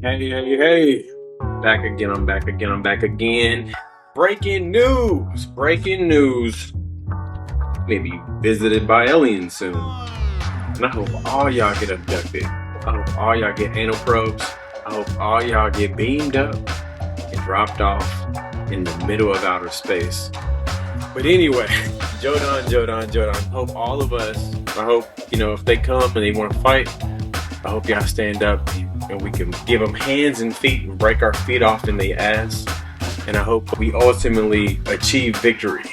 Hey. Back again, I'm back again. Breaking news. Maybe visited by aliens soon. And I hope all y'all get abducted. I hope all y'all get anal probes. I hope all y'all get beamed up and dropped off in the middle of outer space. But anyway, Jodan. Hope all of us, I hope, if they come and they want to fight, I hope y'all stand up and we can give them hands and feet and break our feet off in their ass. And I hope we ultimately achieve victory.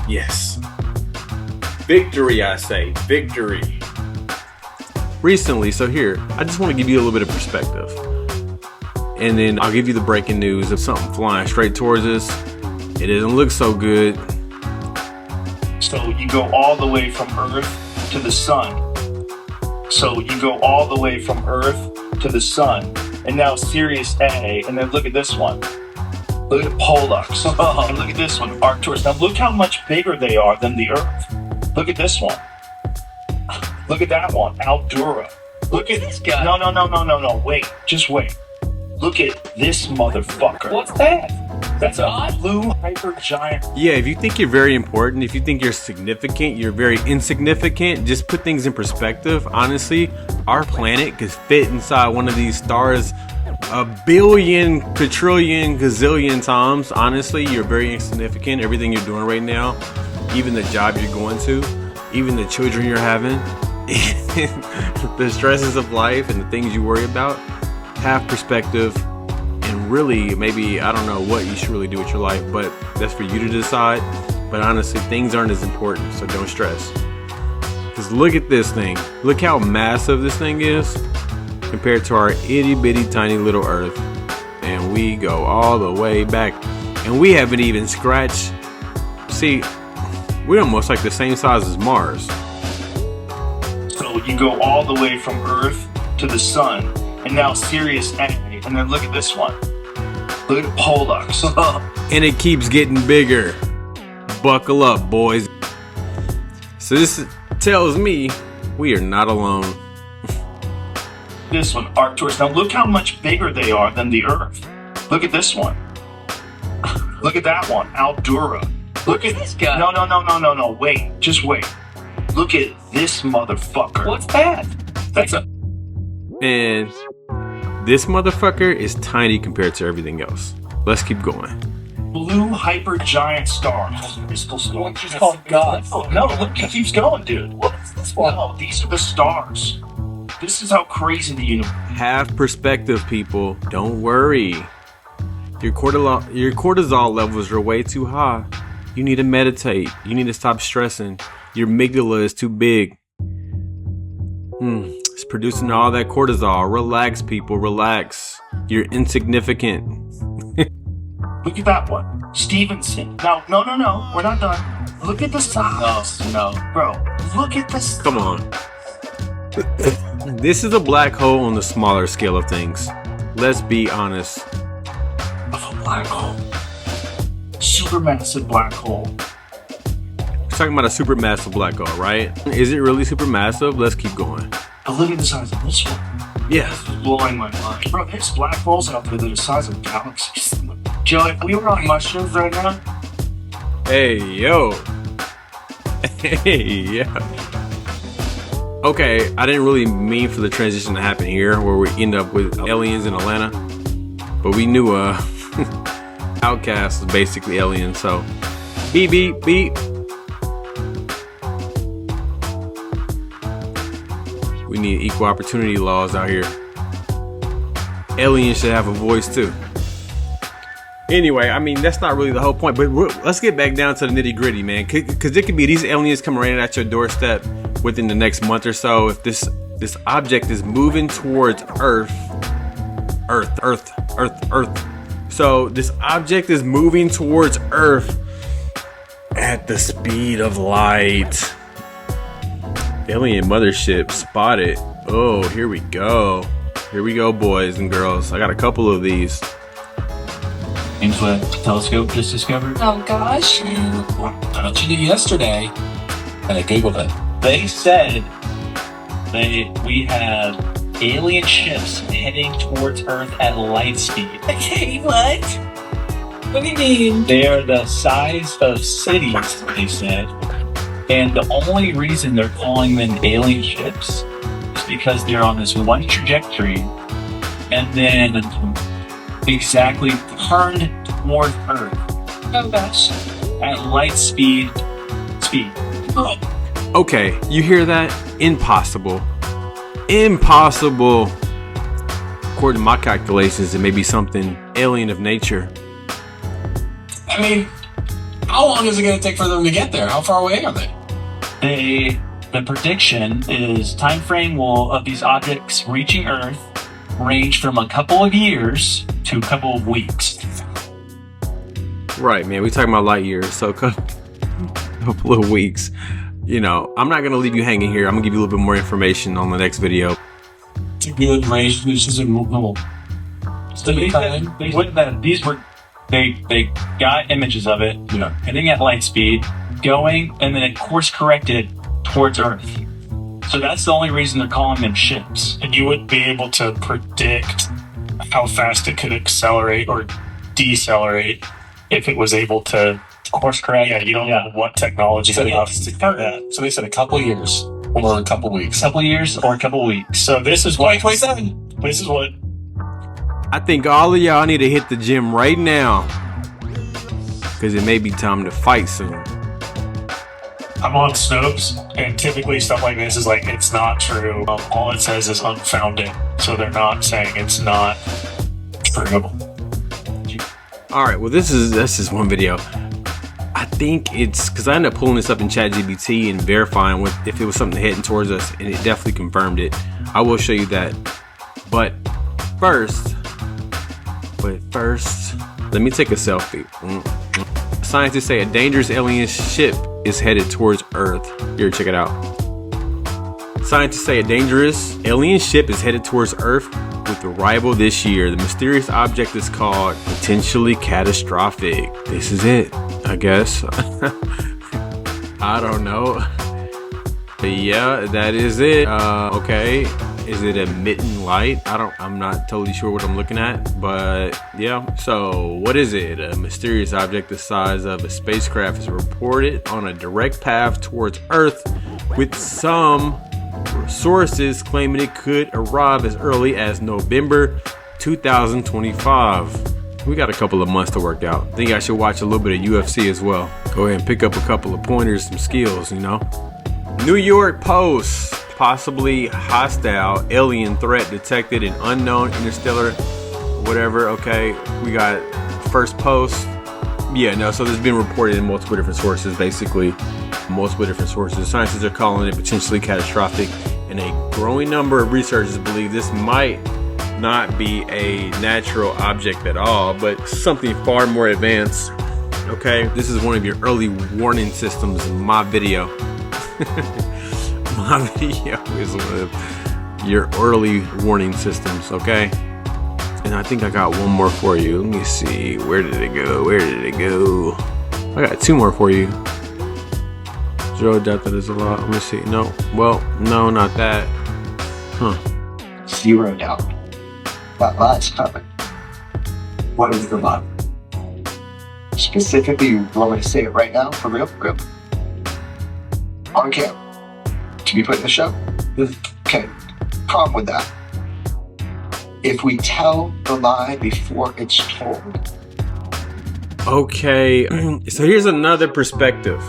Yes. Victory, I say. Victory. Recently, so here, I just want to give you a little bit of perspective. And then I'll give you the breaking news of something flying straight towards us. It doesn't look so good. So you go all the way from Earth to the sun. And now Sirius A, and then look at this one. Look at Pollux. And look at this one, Arcturus. Now look how much bigger they are than the Earth. Look at this one. Look at that one, Aldura. Look at this guy. No. Wait, just wait. Look at this motherfucker. What's that? That's a blue hypergiant. Yeah, if you think you're very important, if you think you're significant, you're very insignificant, just put things in perspective. Honestly, our planet could fit inside one of these stars a billion, quadrillion, gazillion times. Honestly, you're very insignificant. Everything you're doing right now, even the job you're going to, even the children you're having, the stresses of life and the things you worry about, have perspective. And really, maybe, I don't know what you should really do with your life, but that's for you to decide. But honestly, things aren't as important, so don't stress. Because look at this thing. Look how massive this thing is compared to our itty bitty tiny little Earth. And we go all the way back. And we haven't even scratched. See, we're almost like the same size as Mars. So you go all the way from Earth to the sun. And now Sirius A, and then look at this one. Look at Pollux. And it keeps getting bigger. Buckle up, boys. So this tells me we are not alone. This one, Arcturus. Now look how much bigger they are than the Earth. Look at this one. Look at that one, Aldura. Look at this guy. No. Wait, just wait. Look at this motherfucker. What's that? That's a... And this motherfucker is tiny compared to everything else. Let's keep going. Blue hypergiant star. Oh God! Oh no! Look, it keeps going, dude. What's this one? No, these are the stars. This is how crazy the universe. Have perspective, people. Don't worry. Your cortisol levels are way too high. You need to meditate. You need to stop stressing. Your amygdala is too big. It's producing all that cortisol. Relax, people. Relax. You're insignificant. Look at that one, Stevenson. No. We're not done. Look at the size. No. Bro, look at this. Come on. This is a black hole on the smaller scale of things. Let's be honest. Of a black hole. Supermassive black hole. We're talking about a supermassive black hole, right? Is it really supermassive? Let's keep going. But look at the size of this one. Yeah. This is blowing my mind. Bro, there's black holes out there that are the size of galaxies. Joe, if we were on mushrooms right now. Hey, yo. Hey, yeah. Okay, I didn't really mean for the transition to happen here, where we end up with aliens in Atlanta. But we knew Outcast was basically alien, so beep. We need equal opportunity laws out here. Aliens should have a voice too. Anyway, I mean, that's not really the whole point, but let's get back down to the nitty gritty, man. Because it could be these aliens coming right at your doorstep within the next month or so. If this object is moving towards Earth. So this object is moving towards Earth at the speed of light. Alien Mothership spotted. Oh, here we go. Here we go, boys and girls. I got a couple of these. Infrared telescope just discovered. Oh gosh. I mentioned it yesterday, and I googled it. They said we had alien ships heading towards Earth at light speed. Okay, what? What do you mean? They are the size of cities, they said. And the only reason they're calling them alien ships is because they're on this one trajectory and then exactly turned toward Earth Oh gosh. at light speed. Oh. Okay, you hear that? Impossible. Impossible. According to my calculations, it may be something alien of nature. I mean, how long is it going to take for them to get there? How far away are they? The prediction is time frame of these objects reaching Earth range from a couple of years to a couple of weeks. Right, man. We talking about light years, so a couple of weeks. You know, I'm not gonna leave you hanging here. I'm gonna give you a little bit more information on the next video. It's a good range. This is a normal. So they got images of it, Yeah. heading at light speed, going, and then it course corrected towards Earth. So that's the only reason they're calling them ships. And you wouldn't be able to predict how fast it could accelerate or decelerate if it was able to Course correct. Yeah, you don't know what technology So they they, have to do that. so they said a couple years or a couple weeks. A couple years or a couple weeks. So this is what 2027. this is what I think all of y'all need to hit the gym right now, because it may be time to fight soon. I'm on Snopes, and typically stuff like this is like it's not true. All it says is unfounded, so they're not saying it's not true. All right, well, this is one video. I think it's because I ended up pulling this up in ChatGPT and verifying if it was something heading towards us, and it definitely confirmed it. I will show you that. But first, let me take a selfie. Scientists say a dangerous alien ship is headed towards Earth. Here, check it out. Scientists say a dangerous alien ship is headed towards Earth with arrival this year. The mysterious object is called potentially catastrophic. This is it, I guess. I don't know. But yeah, that is it. Okay. Is it emitting light? I'm not totally sure what I'm looking at, but yeah. So what is it? A mysterious object the size of a spacecraft is reported on a direct path towards Earth, with some sources claiming it could arrive as early as November 2025. We got a couple of months to work out. I think I should watch a little bit of UFC as well. Go ahead and pick up a couple of pointers, some skills, you know. New York Post. Possibly hostile alien threat detected in unknown interstellar whatever. Okay, we got first post. Yeah, no, so this has been reported in multiple different sources, basically. Multiple different sources. Scientists are calling it potentially catastrophic, and a growing number of researchers believe this might not be a natural object at all, but something far more advanced. Okay, this is one of your early warning systems in my video. My video is one of your early warning systems, okay? And I think I got one more for you. Let me see. Where did it go? Where did it go? I got two more for you. Zero doubt that is a lot. Let me see. No. Well, no, not that. Huh. Zero doubt. That lot's coming. What is the lot? Specifically, you want me to say it right now? For real? Good. On camera. To be put in the show? Okay. Problem with that. If we tell the lie before it's told. Okay. So here's another perspective.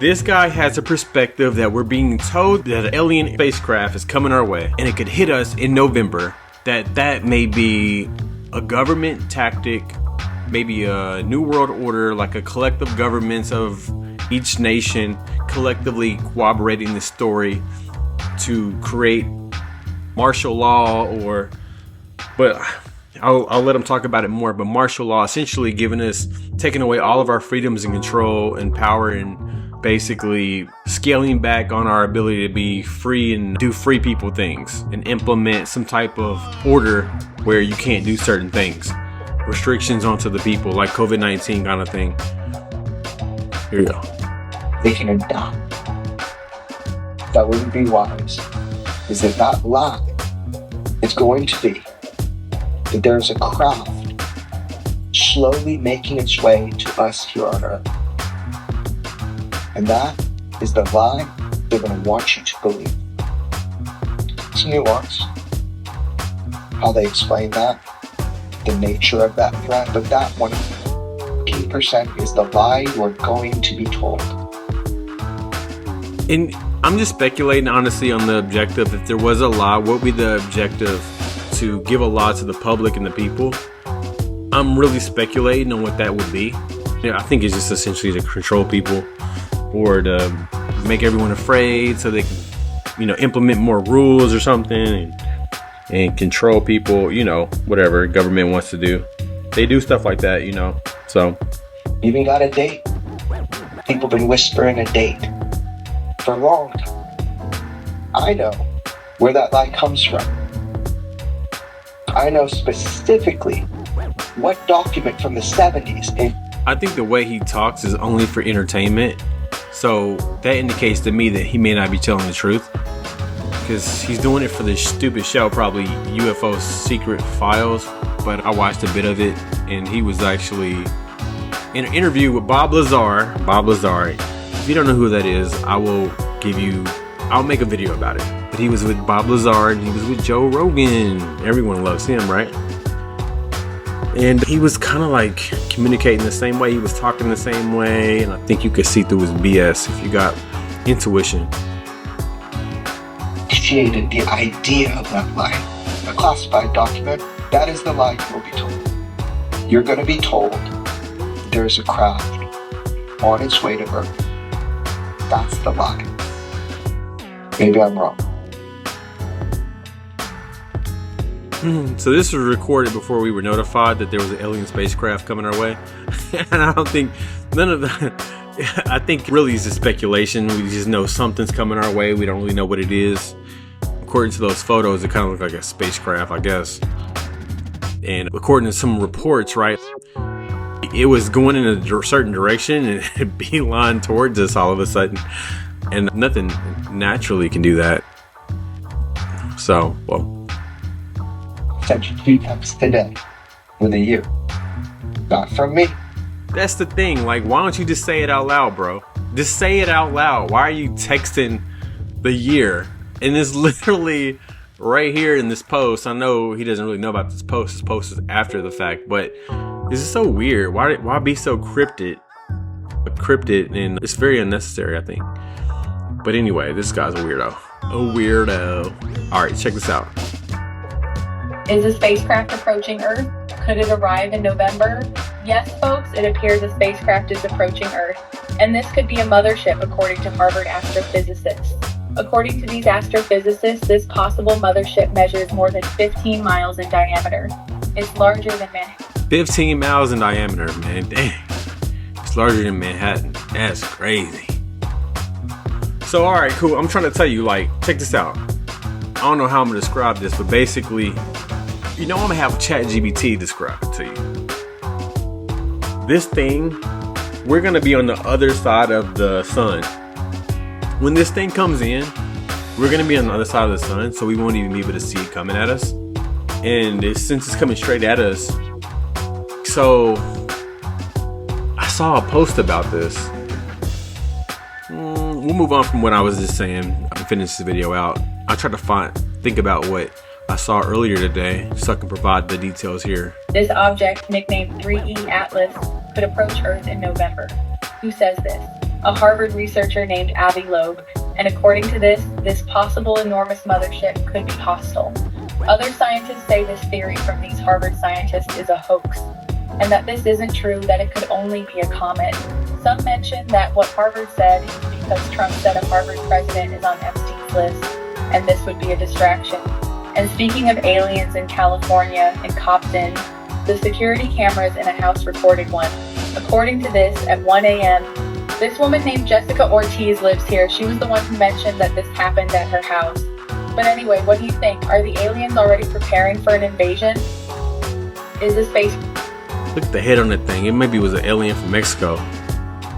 This guy has a perspective that we're being told that an alien spacecraft is coming our way and it could hit us in November. That may be a government tactic, maybe a new world order, like a collective governments of each nation collectively corroborating the story to create martial law, but I'll let them talk about it more. But martial law essentially taking away all of our freedoms and control and power, and basically scaling back on our ability to be free and do free people things and implement some type of order where you can't do certain things, restrictions onto the people, like COVID-19 kind of thing. Here you go. They can adopt. That wouldn't be wise. Is if that lie is going to be that there's a craft slowly making its way to us here on Earth. And that is the lie they're going to want you to believe. It's nuanced, how they explain that, the nature of that threat, but that 1% is the lie you are going to be told. And I'm just speculating, honestly, on the objective. If there was a lie, what would be the objective? To give a lie to the public and the people? I'm really speculating on what that would be. I think it's just essentially to control people or to make everyone afraid so they can, implement more rules or something and control people, whatever government wants to do. They do stuff like that, so. Even got a date. People been whispering a date for a long time. I know where that lie comes from. I know specifically what document from the 70s. I think the way he talks is only for entertainment. So that indicates to me that he may not be telling the truth. Because he's doing it for this stupid show, probably UFO Secret Files. But I watched a bit of it, and he was actually in an interview with Bob Lazar. Bob Lazar. If you don't know who that is, I'll make a video about it. But he was with Bob Lazar and he was with Joe Rogan. Everyone loves him, right? And he was kind of like communicating the same way. He was talking the same way. And I think you could see through his BS if you got intuition. Initiated the idea of that lie. A classified document, that is the lie you will be told. You're going to be told there's a craft on its way to Earth. That's the lie. Maybe I'm wrong. So this was recorded before we were notified that there was an alien spacecraft coming our way. And I don't think none of that. I think really it's a speculation. We just know something's coming our way. We don't really know what it is. According to those photos, it kind of looked like a spacecraft, I guess. And according to some reports, right, it was going in a certain direction and it beeline towards us all of a sudden. And nothing naturally can do that. So, well. Sent you 2 texts today with a year. Not from me. That's the thing. Like, why don't you just say it out loud, bro? Just say it out loud. Why are you texting the year? And it's literally right here in this post. I know he doesn't really know about this post. This post is after the fact, but this is so weird. Why be so cryptic? And it's very unnecessary, I think. But anyway, this guy's a weirdo. A weirdo. All right, check this out. Is a spacecraft approaching Earth? Could it arrive in November? Yes, folks, it appears a spacecraft is approaching Earth, and this could be a mothership according to Harvard astrophysicists. According to these astrophysicists, this possible mothership measures more than 15 miles in diameter. It's larger than Manhattan. 15 miles in diameter, man. Dang. It's larger than Manhattan. That's crazy. So, all right, cool. I'm trying to tell you, check this out. I don't know how I'm going to describe this, but basically, I'm going to have ChatGPT describe it to you. This thing, we're going to be on the other side of the sun. When this thing comes in, we're going to be on the other side of the sun, so we won't even be able to see it coming at us. And since it's coming straight at us, so I saw a post about this. We'll move on from what I was just saying. I can finish this video out. I tried to think about what I saw earlier today so I can provide the details here. This object, nicknamed 3E Atlas, could approach Earth in November. Who says this? A Harvard researcher named Avi Loeb. And according to this possible enormous mothership could be hostile. Other scientists say this theory from these Harvard scientists is a hoax, and that this isn't true, that it could only be a comet. Some mention that what Harvard said is because Trump said a Harvard president is on Epstein's list, and this would be a distraction. And speaking of aliens in California, in Compton, the security cameras in a house recorded one. According to this, at 1 a.m., this woman named Jessica Ortiz lives here. She was the one who mentioned that this happened at her house. But anyway, what do you think? Are the aliens already preparing for an invasion? Is the space... Look at the head on that thing. It maybe was an alien from Mexico.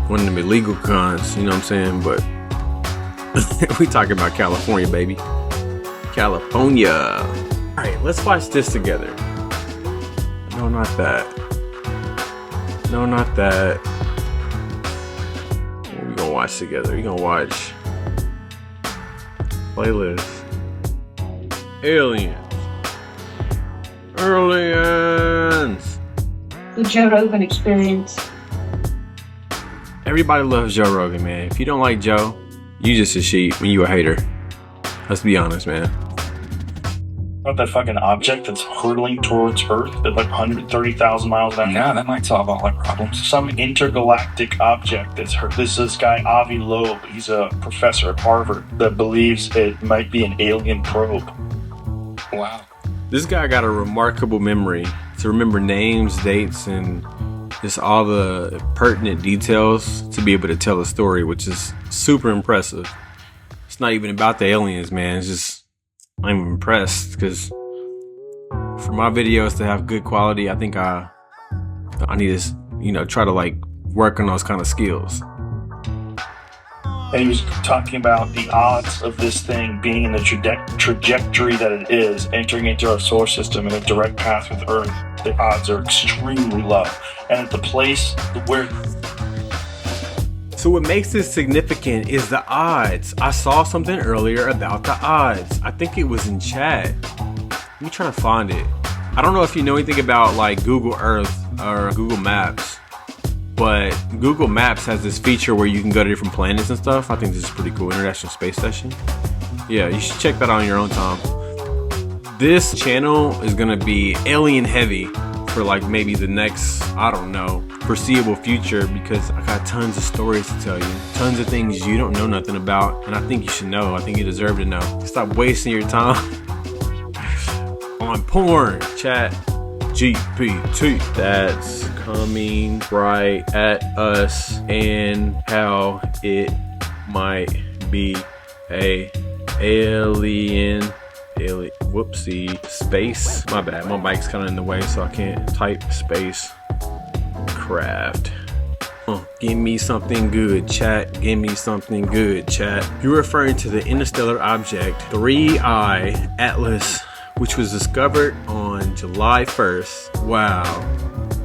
One of them illegal cons, you know what I'm saying? But we talking about California, baby. California. Alright, let's watch this together. No, not that. No, not that. What we gonna watch together? We gonna watch playlist. Aliens. The Joe Rogan Experience. Everybody loves Joe Rogan, man. If you don't like Joe, you just a sheep when you a hater. Let's be honest, man. About that fucking object that's hurtling towards Earth at like 130,000 miles an hour. Yeah, that might solve all our problems. Some intergalactic object that's hurt. This guy, Avi Loeb, he's a professor at Harvard that believes it might be an alien probe. Wow. This guy got a remarkable memory to remember names, dates, and just all the pertinent details to be able to tell a story, which is super impressive. It's not even about the aliens, man. It's just, I'm impressed because for my videos to have good quality, I think I need to, try to like work on those kind of skills. And he was talking about the odds of this thing being in the trajectory that it is, entering into our solar system in a direct path with Earth. The odds are extremely low. And at the place where... So what makes this significant is the odds. I saw something earlier about the odds. I think it was in chat. Let me try to find it. I don't know if you know anything about like Google Earth or Google Maps, but Google Maps has this feature where you can go to different planets and stuff. I think this is pretty cool. International Space Station. Yeah, you should check that out on your own time. This channel is gonna be alien heavy for like maybe the next, I don't know, foreseeable future, because I got tons of stories to tell you, tons of things you don't know nothing about, and I think you should know. I think you deserve to know. Stop wasting your time on porn. Chat GPT that's coming right at us, and how it might be a alien whoopsie space. My bad, my mic's kind of in the way, so I can't type space craft. Give me something good, chat. Give me something good, chat. You're referring to the interstellar object 3I Atlas, which was discovered on July 1st. Wow.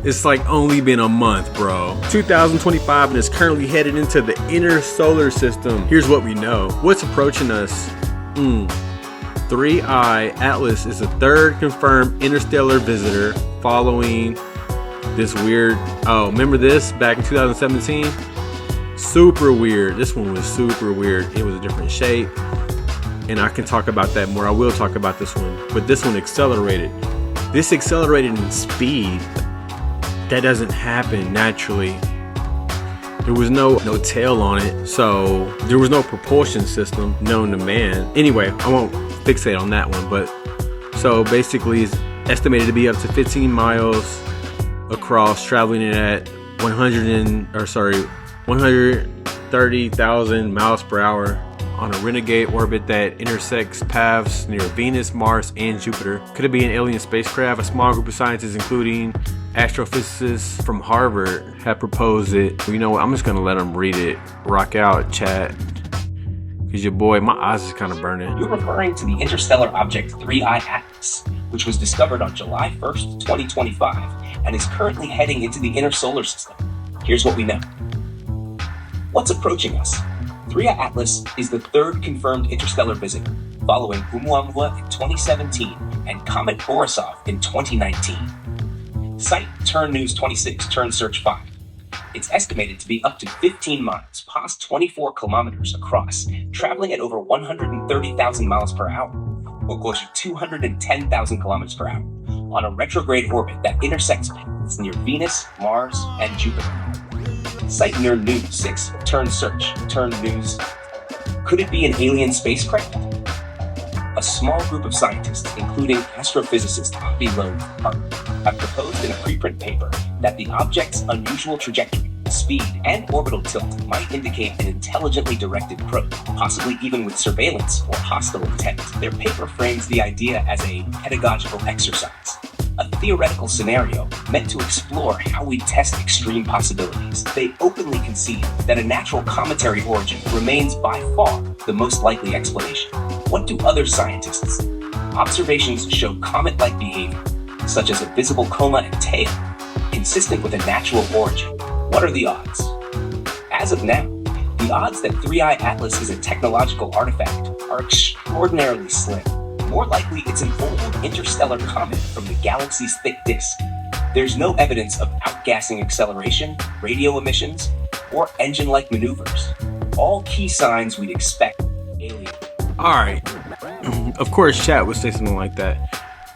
It's like only been a month, bro. 2025, and it's currently headed into the inner solar system. Here's what we know. What's approaching us? 3I Atlas is the third confirmed interstellar visitor following this weird, remember this back in 2017? Super weird. This one was super weird. It was a different shape, and I can talk about that more. I will talk about this one, but this one accelerated. This accelerated in speed. That doesn't happen naturally. There was no tail on it, so there was no propulsion system known to man. Anyway, I won't fixate on that one, but so basically it's estimated to be up to 15 miles across, traveling at 130,000 miles per hour on a renegade orbit that intersects paths near Venus, Mars, and Jupiter. Could it be an alien spacecraft? A small group of scientists, including astrophysicists from Harvard, have proposed it. Well, you know what? I'm just gonna let them read it. Rock out, chat. Because your boy, my eyes is kind of burning. You're referring to the interstellar object 3I Atlas, which was discovered on July 1st, 2025, and is currently heading into the inner solar system. Here's what we know. What's approaching us? 3I Atlas is the third confirmed interstellar visitor, following Oumuamua in 2017 and Comet Borisov in 2019. Site Turn News 26, Turn Search 5. It's estimated to be up to 15 miles, past 24 kilometers across, traveling at over 130,000 miles per hour, or close to 210,000 kilometers per hour, on a retrograde orbit that intersects planets near Venus, Mars, and Jupiter. Site Near News 6, Turn Search, Turn News. Could it be an alien spacecraft? A small group of scientists, including astrophysicist Avi Loeb, have proposed in a preprint paper that the object's unusual trajectory, speed, and orbital tilt might indicate an intelligently directed probe, possibly even with surveillance or hostile intent. Their paper frames the idea as a pedagogical exercise, a theoretical scenario meant to explore how we test extreme possibilities. They openly concede that a natural cometary origin remains by far the most likely explanation. What do other scientists Observations show comet-like behavior, such as a visible coma and tail, consistent with a natural origin. What are the odds? As of now, the odds that 3I Atlas is a technological artifact are extraordinarily slim. More likely, it's an old interstellar comet from the galaxy's thick disk. There's no evidence of outgassing acceleration, radio emissions, or engine-like maneuvers. All key signs we'd expect alien. All right. Of course, chat would say something like that.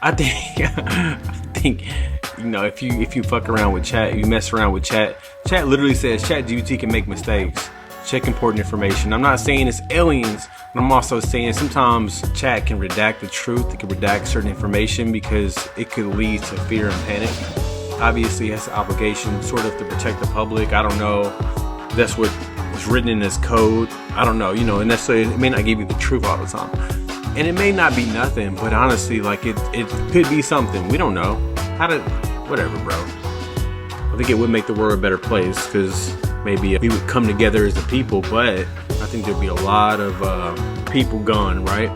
I think, you know, if you fuck around with chat, you mess around with chat. Chat literally says ChatGPT can make mistakes. Check important information. I'm not saying it's aliens, but I'm also saying sometimes chat can redact the truth. It can redact certain information because it could lead to fear and panic. Obviously, it has an obligation sort of to protect the public. I don't know. That's what was written in this code. I don't know, you know, and necessarily it may not give you the truth all the time. And it may not be nothing, but honestly, like it could be something. We don't know. Whatever, bro. I think it would make the world a better place because maybe we would come together as a people, but I think there'd be a lot of people gone, right?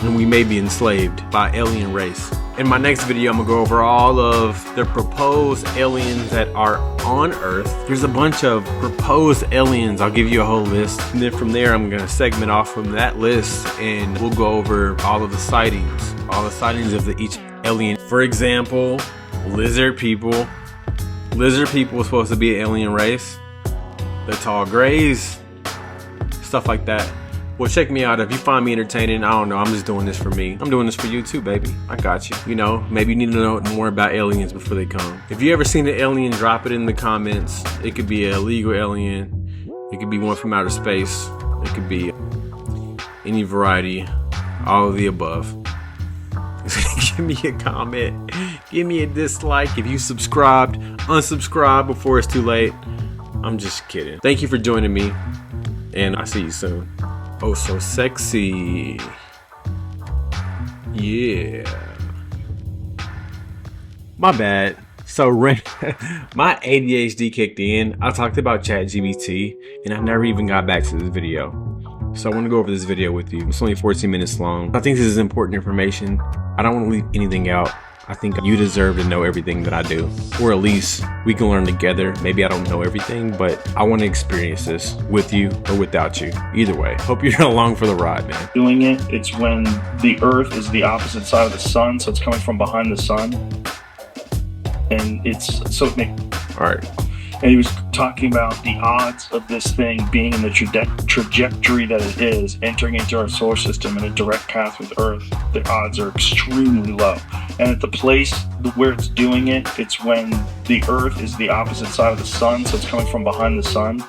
And we may be enslaved by alien race. In my next video, I'm gonna go over all of the proposed aliens that are on Earth. There's a bunch of proposed aliens. I'll give you a whole list. And then from there, I'm gonna segment off from that list and we'll go over all of the sightings. All the sightings of each alien. For example, lizard people. Lizard people are supposed to be an alien race. The tall grays. Stuff like that. Well, check me out. If you find me entertaining, I don't know. I'm just doing this for me. I'm doing this for you too, baby. I got you. You know, maybe you need to know more about aliens before they come. If you ever seen an alien, drop it in the comments. It could be an illegal alien. It could be one from outer space. It could be any variety. All of the above. Give me a comment. Give me a dislike. If you subscribed, unsubscribe before it's too late. I'm just kidding. Thank you for joining me. And I'll see you soon. Oh, so sexy. Yeah. My bad. So my ADHD kicked in. I talked about ChatGPT and I never even got back to this video. So I want to go over this video with you. It's only 14 minutes long. I think this is important information. I don't want to leave anything out. I think you deserve to know everything that I do, or at least we can learn together. Maybe I don't know everything, but I want to experience this with you or without you. Either way, hope you're along for the ride, man. Doing it, it's when the Earth is the opposite side of the sun, so it's coming from behind the sun, and it's so it makes. All right. And he was talking about the odds of this thing being in the trajectory that it is, entering into our solar system in a direct path with Earth. The odds are extremely low. And at the place where it's doing it, it's when the Earth is the opposite side of the sun, so it's coming from behind the sun.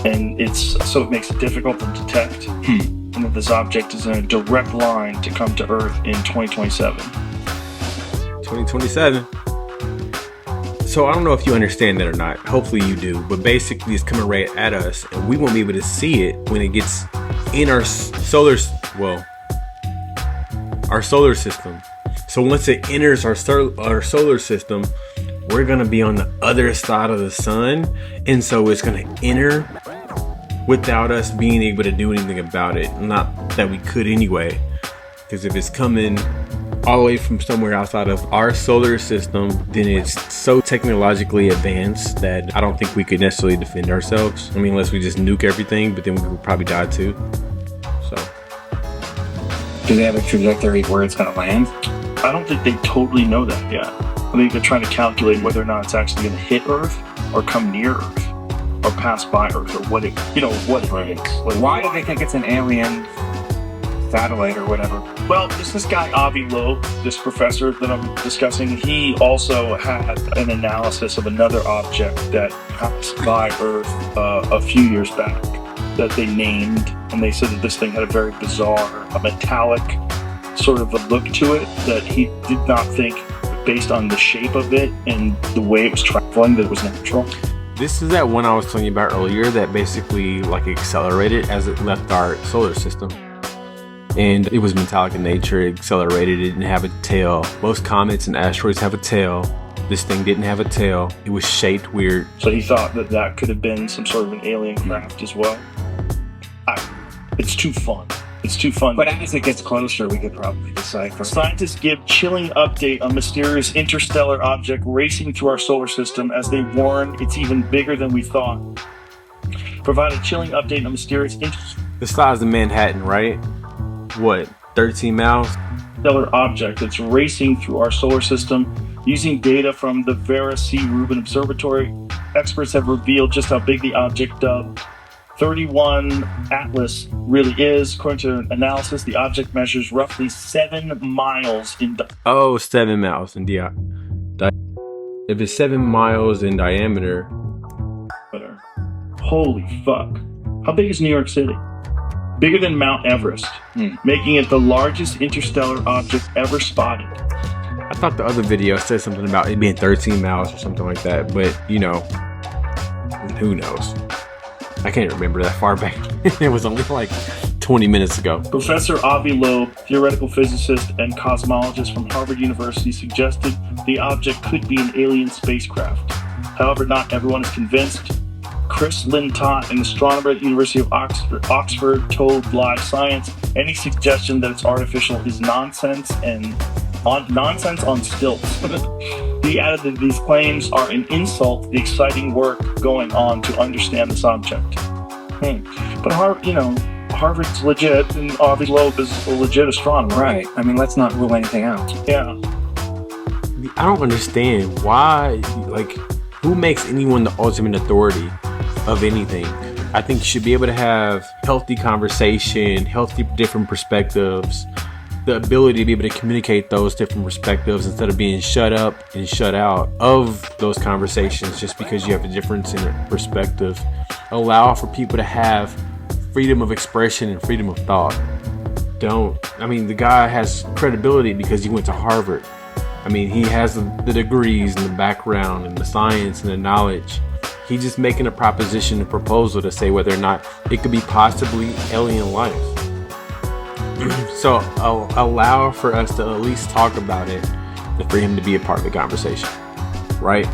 And so it makes it difficult to detect. And that this object is in a direct line to come to Earth in 2027. 2027. So I don't know if you understand that or not. Hopefully you do. But basically it's coming right at us and we won't be able to see it when it gets in our solar system. So once it enters our solar system, we're going to be on the other side of the sun. And so it's going to enter without us being able to do anything about it. Not that we could anyway. Because if it's coming all the way from somewhere outside of our solar system, then it's so technologically advanced that I don't think we could necessarily defend ourselves. I mean, unless we just nuke everything, but then we would probably die too. So. Do they have a trajectory where it's going to land? I don't think they totally know that yet. I think they're trying to calculate whether or not it's actually going to hit Earth or come near Earth or pass by Earth or what it is. Like, why do they think it's an alien satellite or whatever? Well, this guy Avi Loeb, this professor that I'm discussing, he also had an analysis of another object that passed by Earth a few years back that they named, and they said that this thing had a very bizarre, a metallic sort of a look to it that he did not think, based on the shape of it and the way it was traveling, that it was natural. This is that one I was telling you about earlier that basically like accelerated as it left our solar system. And it was metallic in nature, it accelerated, it didn't have a tail. Most comets and asteroids have a tail. This thing didn't have a tail. It was shaped weird. So he thought that that could have been some sort of an alien craft as well. It's too fun. It's too fun. But as it gets closer, we could probably decipher. Scientists give chilling update on mysterious interstellar object racing through our solar system as they warn it's even bigger than we thought. Provide a chilling update on mysterious The size of Manhattan, right? What, 13 miles? interstellar object that's racing through our solar system. Using data from the Vera C. Rubin Observatory, experts have revealed just how big the object dubbed 31 Atlas really is. According to analysis, the object measures roughly 7 miles in Oh, 7 miles in diameter. If it's 7 miles in diameter. diameter. Holy fuck. How big is New York City? Bigger than Mount Everest, making it the largest interstellar object ever spotted. I thought the other video said something about it being 13 miles or something like that, but you know, who knows? I can't remember that far back. It was only like 20 minutes ago. Professor Avi Loeb, theoretical physicist and cosmologist from Harvard University, suggested the object could be an alien spacecraft. However, not everyone is convinced. Chris Lintott, an astronomer at the University of Oxford, told Live Science any suggestion that it's artificial is nonsense on stilts. He added that these claims are an insult to the exciting work going on to understand this object. But Harvard's legit, and Avi Loeb is a legit astronomer. Right. I mean, let's not rule anything out. Yeah. I don't understand why, like, who makes anyone the ultimate authority of anything? I think you should be able to have healthy conversation, healthy different perspectives, the ability to be able to communicate those different perspectives instead of being shut up and shut out of those conversations just because you have a difference in perspective. Allow for people to have freedom of expression and freedom of thought. The guy has credibility because he went to Harvard. I mean, he has the degrees and the background and the science and the knowledge. He's just making a proposition, a proposal to say whether or not it could be possibly alien life. So allow for us to at least talk about it and for him to be a part of the conversation. Right?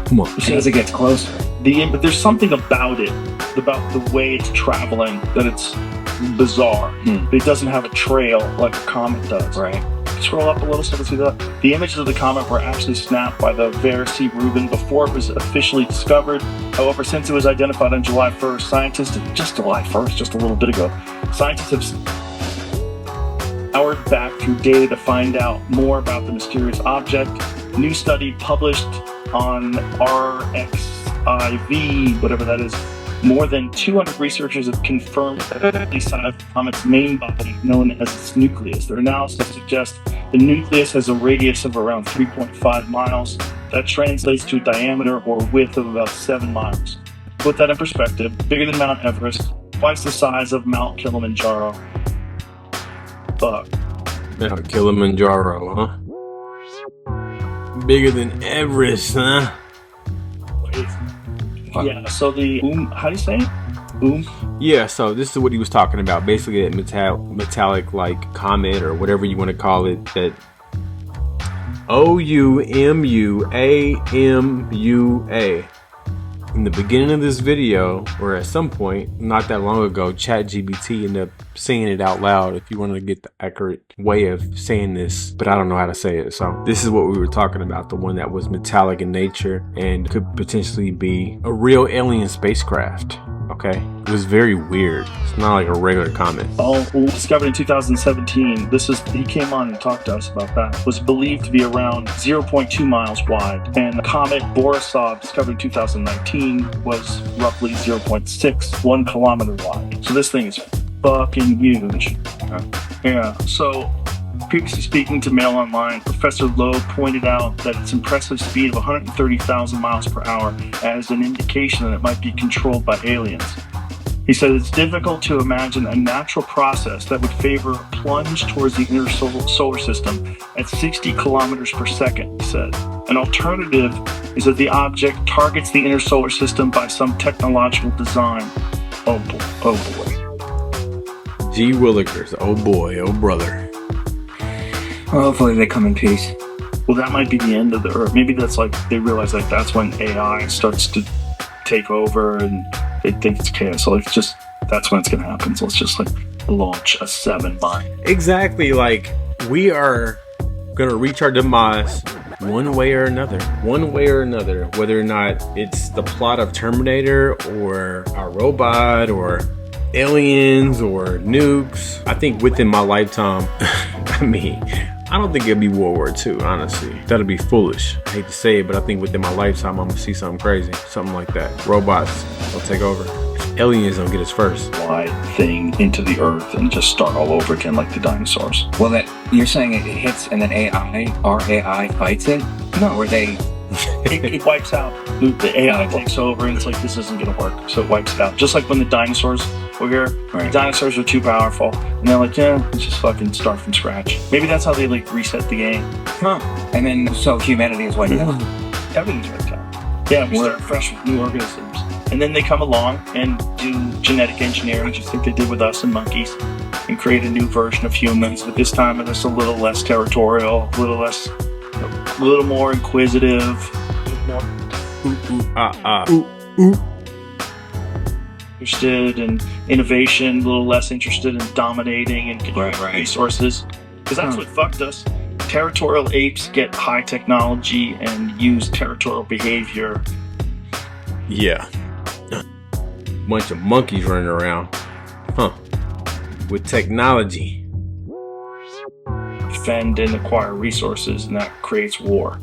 Come on. As it gets closer. But there's something about it, about the way it's traveling, that it's bizarre. It doesn't have a trail like a comet does. Right. Scroll up a little so you can see that. The images of the comet were actually snapped by the Vera C. Rubin before it was officially discovered. However, since it was identified on July 1st, just a little bit ago, scientists have scoured back through data to find out more about the mysterious object. A new study published on RXIV, whatever that is, more than 200 researchers have confirmed the side of the comet's main body, known as its nucleus. Their analysis suggests the nucleus has a radius of around 3.5 miles. That translates to a diameter or width of about 7 miles. Put that in perspective, bigger than Mount Everest, twice the size of Mount Kilimanjaro. Fuck. Mount Kilimanjaro, huh? Bigger than Everest, huh? Yeah, so the how do you say it? Yeah, so this is what he was talking about. Basically, that metallic like comet or whatever you want to call it. That OUMUAMUA. In the beginning of this video, or at some point not that long ago, ChatGPT ended up saying it out loud. If you want to get the accurate way of saying this, but I don't know how to say it. So this is what we were talking about, the one that was metallic in nature and could potentially be a real alien spacecraft. Okay, it was very weird. It's not like a regular comet. Discovered in 2017. He came on and talked to us about that. Was believed to be around 0.2 miles wide, and the comet Borisov, discovered in 2019, was roughly 1 kilometer wide. So this thing is fucking huge. Yeah. So previously speaking to Mail Online, Professor Lowe pointed out that its impressive speed of 130,000 miles per hour as an indication that it might be controlled by aliens. He said it's difficult to imagine a natural process that would favor a plunge towards the inner solar system at 60 kilometers per second, he said. An alternative is that the object targets the inner solar system by some technological design. Oh boy. Gee Willikers, oh boy, oh brother. Well, hopefully they come in peace. Well, that might be the end of the Earth. Maybe that's like, they realize like that's when AI starts to take over and they think it's chaos. So it's just, that's when it's going to happen. So it's just like, launch a 7 mine. Exactly. Like, we are gonna reach our demise one way or another. Whether or not it's the plot of Terminator or a robot or aliens or nukes. I think within my lifetime, I don't think it'll be World War II, honestly. That'll be foolish. I hate to say it, but I think within my lifetime, I'm gonna see something crazy. Something like that. Robots will take over. Aliens don't get us first. Wide thing into the earth and just start all over again like the dinosaurs. Well, that you're saying it hits and then our AI fights it? No, or they... It wipes out. The AI takes over and it's like, this isn't going to work. So it wipes it out. Just like when the dinosaurs were here. Right. The dinosaurs are too powerful. And they're like, yeah, let's just fucking start from scratch. Maybe that's how they like reset the game. Huh. And then, so humanity is wiped out. Everything's wiped out. Yeah, we start fresh with new organisms. And then they come along and do genetic engineering, just like they did with us and monkeys, and create a new version of humans. But this time it's a little less territorial, a little more inquisitive, interested in innovation, a little less interested in dominating and controlling resources. Because that's what fucked us. Territorial apes get high technology and use territorial behavior. Yeah. Bunch of monkeys running around. With technology. Defend and acquire resources, and that creates war.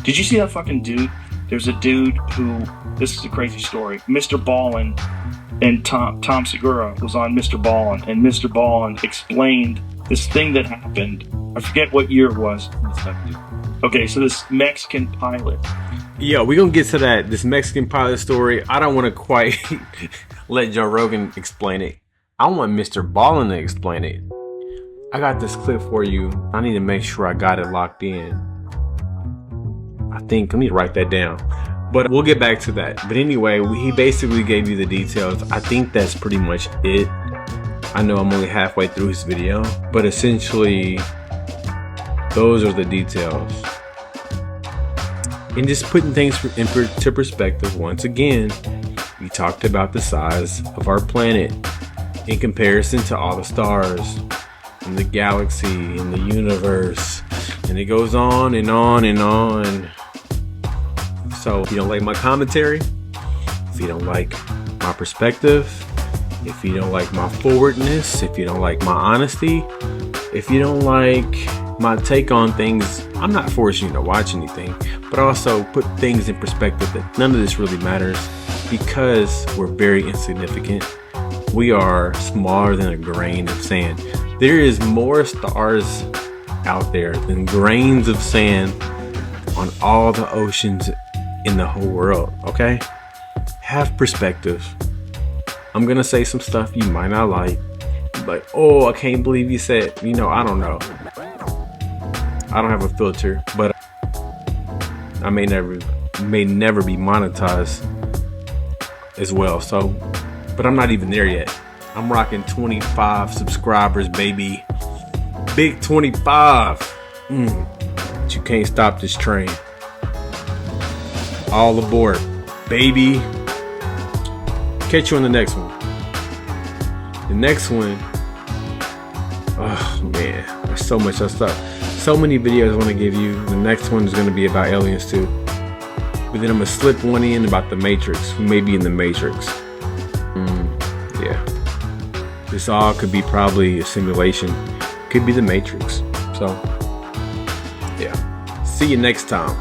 Did you see that fucking dude? There's a dude who, this is a crazy story. Mr. Ballin and Tom Segura was on Mr. Ballin, and Mr. Ballin explained this thing that happened. I forget what year it was. Okay, so this Mexican pilot. Yeah, we're gonna get to that. This Mexican pilot story. I don't want to quite let Joe Rogan explain it. I want Mr. Ballin to explain it. I got this clip for you. I need to make sure I got it locked in. I think, let me write that down. But we'll get back to that. But anyway, he basically gave you the details. I think that's pretty much it. I know I'm only halfway through his video, but essentially, those are the details. And just putting things into perspective, once again, we talked about the size of our planet in comparison to all the stars in the galaxy, in the universe, and it goes on and on and on. So if you don't like my commentary, if you don't like my perspective, if you don't like my forwardness, if you don't like my honesty, if you don't like my take on things, I'm not forcing you to watch anything, but also put things in perspective that none of this really matters because we're very insignificant. We are smaller than a grain of sand. There is more stars out there than grains of sand on all the oceans in the whole world, okay? Have perspective. I'm gonna say some stuff you might not like, but oh, I can't believe you said, I don't know. I don't have a filter, but I may never be monetized as well. So, but I'm not even there yet. I'm rocking 25 subscribers, baby. Big 25. But you can't stop this train. All aboard, baby. Catch you on the next one. The next one, oh man, there's so much stuff. So many videos I want to give you. The next one is going to be about aliens too. But then I'm going to slip one in about the Matrix. We may be in the Matrix. Yeah. This all could be probably a simulation. Could be the Matrix. So, yeah. See you next time.